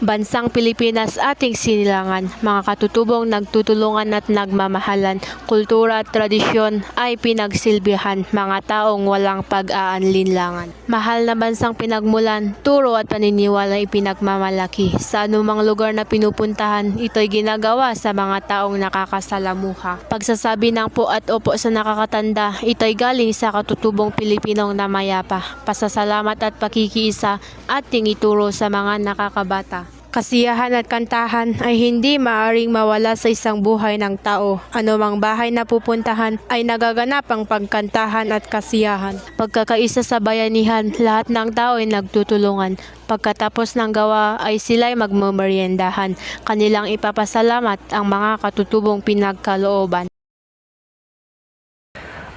Bansang Pilipinas ating sinilangan, mga katutubong nagtutulungan at nagmamahalan, kultura at tradisyon ay pinagsilbihan, mga taong walang pag-aanlinlangan. Mahal na bansang pinagmulan, turo at paniniwala ay pinagmamalaki. Sa anumang lugar na pinupuntahan, ito'y ginagawa sa mga taong nakakasalamuha. Pagsasabi ng po at opo sa nakakatanda, ito'y galing sa katutubong Pilipinong na mayapa. Pasasalamat at pakikiisa ating ituro sa mga nakakabata. Kasiyahan at kantahan ay hindi maaring mawala sa isang buhay ng tao. Anumang bahay na pupuntahan ay nagaganap ang pagkantahan at kasiyahan. Pagkakaisa sa bayanihan, lahat ng tao ay nagtutulungan. Pagkatapos ng gawa ay sila'y magmameriendahan. Kanilang ipapasalamat ang mga katutubong pinagkalooban.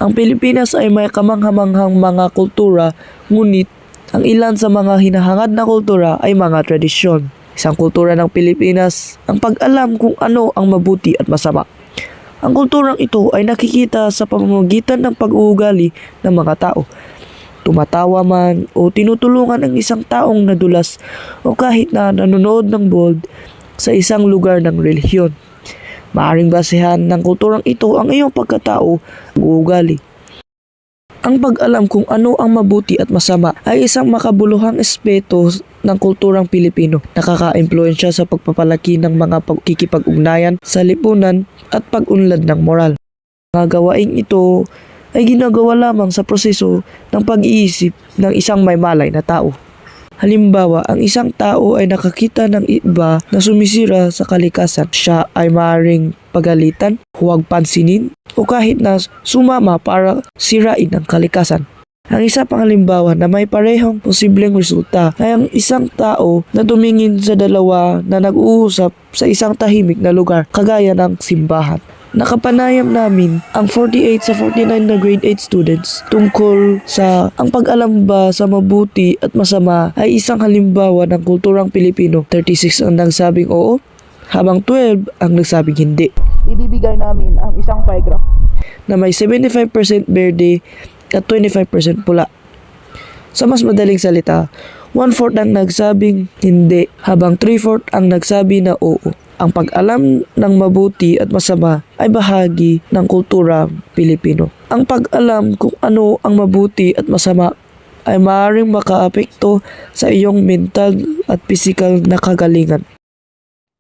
Ang Pilipinas ay may kamanghamanghang mga kultura, ngunit ang ilan sa mga hinahangad na kultura ay mga tradisyon. Isang kultura ng Pilipinas ang pag-alam kung ano ang mabuti at masama. Ang kulturang ito ay nakikita sa pamamagitan ng pag-uugali ng mga tao. Tumatawa man o tinutulungan ang isang taong nadulas o kahit na nanonood ng bold sa isang lugar ng relihiyon. Maaring basehan ng kulturang ito ang iyong pagkatao at uugali. Ang pag-alam kung ano ang mabuti at masama ay isang makabuluhang aspeto ng kulturang Pilipino. Nakaka-impluwensya sa pagpapalaki ng mga pagkikipag-ugnayan sa lipunan at pag-unlad ng moral. Mga gawaing ito ay ginagawa lamang sa proseso ng pag-iisip ng isang may malay na tao. Halimbawa, ang isang tao ay nakakita ng iba na sumisira sa kalikasan. Siya ay maaaring pagalitan, huwag pansinin, o kahit na sumama para sirain ang kalikasan. Ang isa pang halimbawa na may parehong posibleng resulta ay ang isang tao na tumingin sa dalawa na nag-uusap sa isang tahimik na lugar kagaya ng simbahan. Nakapanayam namin ang 48 sa 49 na grade 8 students tungkol sa ang pag-alam ba sa mabuti at masama ay isang halimbawa ng kulturang Pilipino. 36 ang nagsabing oo, habang 12 ang nagsabing hindi. Ibibigay namin ang isang pie graph na may 75% berde at 25% pula. Sa mas madaling salita, 1/4 ang nagsabing hindi, habang 3/4 ang nagsabi na oo. Ang pag-alam ng mabuti at masama ay bahagi ng kultura Pilipino. Ang pag-alam kung ano ang mabuti at masama ay maaaring makaapekto sa iyong mental at physical na kagalingan.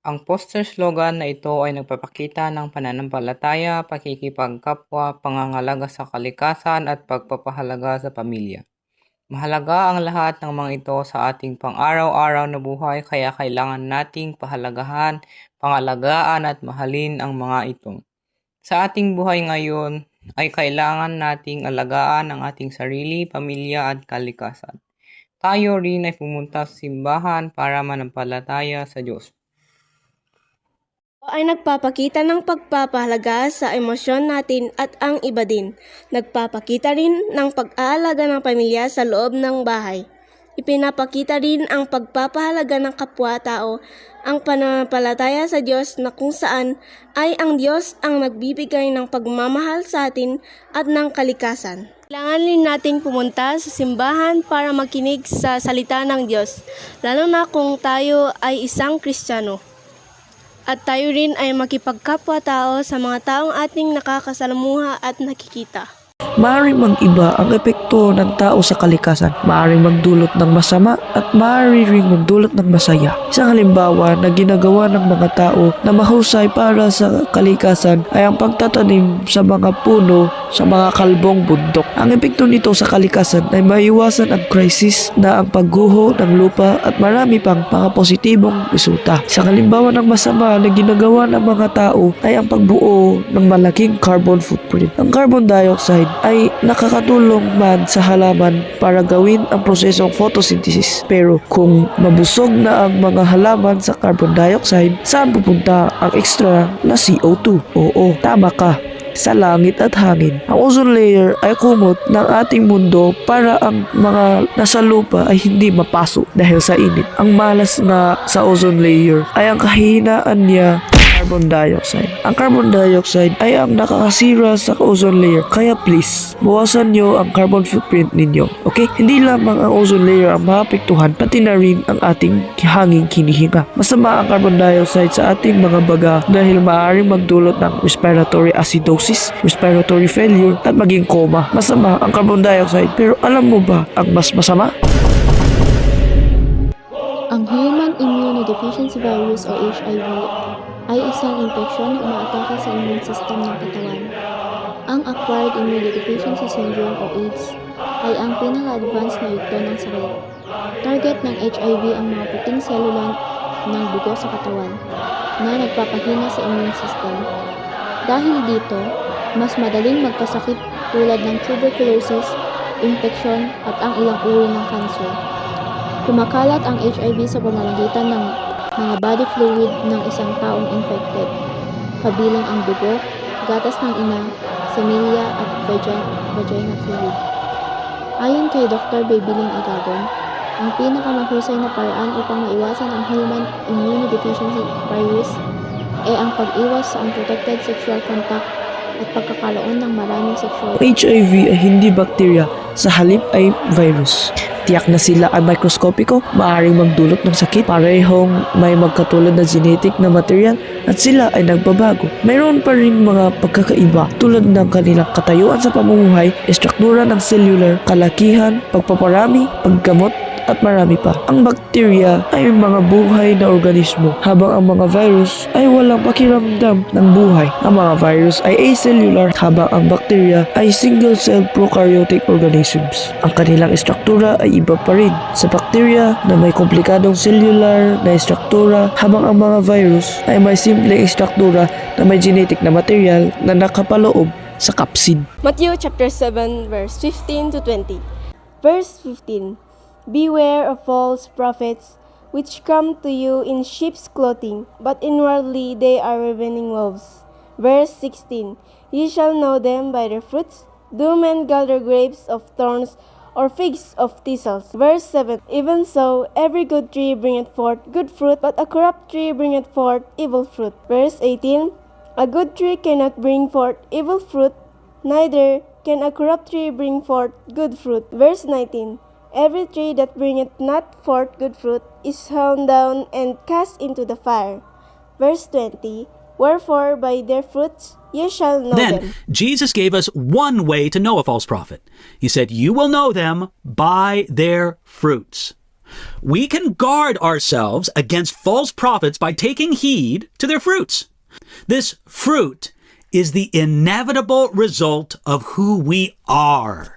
Ang poster slogan na ito ay nagpapakita ng pananampalataya, pakikipagkapwa, pangangalaga sa kalikasan at pagpapahalaga sa pamilya. Mahalaga ang lahat ng mga ito sa ating pang-araw-araw na buhay, kaya kailangan nating pahalagahan, pangalagaan at mahalin ang mga ito. Sa ating buhay ngayon ay kailangan nating alagaan ang ating sarili, pamilya at kalikasan. Tayo rin ay pumunta sa simbahan para manampalataya sa Diyos. Ay nagpapakita ng pagpapahalaga sa emosyon natin at ang iba din. Nagpapakita rin ng pag-aalaga ng pamilya sa loob ng bahay. Ipinapakita rin ang pagpapahalaga ng kapwa-tao, ang pananampalataya sa Diyos na kung saan ay ang Diyos ang nagbibigay ng pagmamahal sa atin at ng kalikasan. Kailangan rin nating pumunta sa simbahan para makinig sa salita ng Diyos, lalo na kung tayo ay isang Kristiyano. At tayo rin ay makipagkapwa-tao sa mga taong ating nakakasalamuha at nakikita. Maaaring mag-iba ang epekto ng tao sa kalikasan. Maaaring magdulot ng masama at maaari ring magdulot ng masaya. Isang halimbawa na ginagawa ng mga tao na mahusay para sa kalikasan ay ang pagtatanim sa mga puno sa mga kalbong bundok. Ang epekto nito sa kalikasan ay maiwasan ang krisis na ang pagguho ng lupa at marami pang mga positibong resulta. Isang halimbawa ng masama na ginagawa ng mga tao ay ang pagbuo ng malaking carbon footprint. Ang carbon dioxide ay nakakatulong man sa halaman para gawin ang prosesong photosynthesis. Pero kung mabusog na ang mga halaman sa carbon dioxide, saan pupunta ang extra na CO2? Oo, tama ka. Sa langit at hangin. Ang ozone layer ay kumot ng ating mundo para ang mga nasa lupa ay hindi mapasok dahil sa init. Ang malas nga sa ozone layer ay ang kahinaan niya carbon dioxide. Ang carbon dioxide ay ang nakakasira sa ozone layer. Kaya please, bawasan nyo ang carbon footprint ninyo. Okay? Hindi lamang ang ozone layer ang maapektuhan, pati na rin ang ating hanging kinihinga. Masama ang carbon dioxide sa ating mga baga dahil maaaring magdulot ng respiratory acidosis, respiratory failure, at maging coma. Masama ang carbon dioxide, pero alam mo ba ang mas masama? Ang Human Immunodeficiency Virus o HIV ay isang impeksyon na umaatake sa immune system ng katawan. Ang Acquired Immunodeficiency Syndrome o AIDS ay ang pinaka-advanced na yugto ng sakit. Target ng HIV ang mga puting selula ng dugo sa katawan na nagpapahina sa immune system. Dahil dito, mas madaling magkasakit tulad ng tuberculosis, infeksyon at ang ilang uri ng cancer. Kumakalat ang HIV sa pamamagitan ng mga body fluid ng isang taong infected, kabilang ang dugo, gatas ng ina, semilya at vagina fluid. Ayon kay Dr. Babiling Agagon, ang pinakamahusay na paraan upang maiwasan ang human immunodeficiency virus ay ang pag-iwas sa unprotected sexual contact at pagkakaroon ng maraming sexual. HIV ay hindi bakterya, sa halip ay virus. Tiyak na sila ay mikroskopiko, maaaring magdulot ng sakit, parehong may magkatulad na genetic na material at sila ay nagbabago. Mayroon pa rin mga pagkakaiba tulad ng kanilang katayuan sa pamumuhay, estruktura ng cellular, kalakihan, pagpaparami, paggamot, at marami pa. Ang bakterya ay mga buhay na organismo, habang ang mga virus ay walang pakiramdam ng buhay. Ang mga virus ay acellular, habang ang bakterya ay single-celled prokaryotic organisms. Ang kanilang estruktura ay iba pa rin. Sa bakterya na may komplikadong cellular na estruktura, habang ang mga virus ay may simpleng estruktura na may genetic na material na nakapaloob sa capsid. Matthew chapter 7 verse 15 to 20. Verse 15. Beware of false prophets, which come to you in sheep's clothing, but inwardly they are ravening wolves. Verse 16. Ye shall know them by their fruits. Do men gather grapes of thorns, or figs of thistles? Verse 7. Even so, every good tree bringeth forth good fruit, but a corrupt tree bringeth forth evil fruit. Verse 18. A good tree cannot bring forth evil fruit, neither can a corrupt tree bring forth good fruit. Verse 19. Every tree that bringeth not forth good fruit is hewn down and cast into the fire. Verse 20. Wherefore by their fruits ye shall know them. Then Jesus gave us one way to know a false prophet. He said, "You will know them by their fruits." We can guard ourselves against false prophets by taking heed to their fruits. This fruit is the inevitable result of who we are.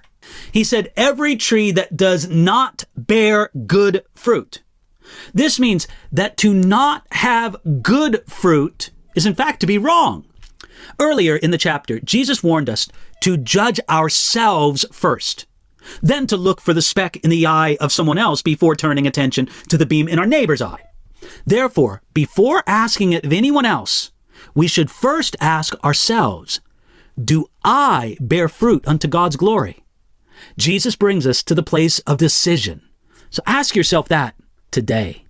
He said, every tree that does not bear good fruit. This means that to not have good fruit is in fact to be wrong. Earlier in the chapter, Jesus warned us to judge ourselves first, then to look for the speck in the eye of someone else before turning attention to the beam in our neighbor's eye. Therefore, before asking it of anyone else, we should first ask ourselves, do I bear fruit unto God's glory? Jesus brings us to the place of decision. So ask yourself that today.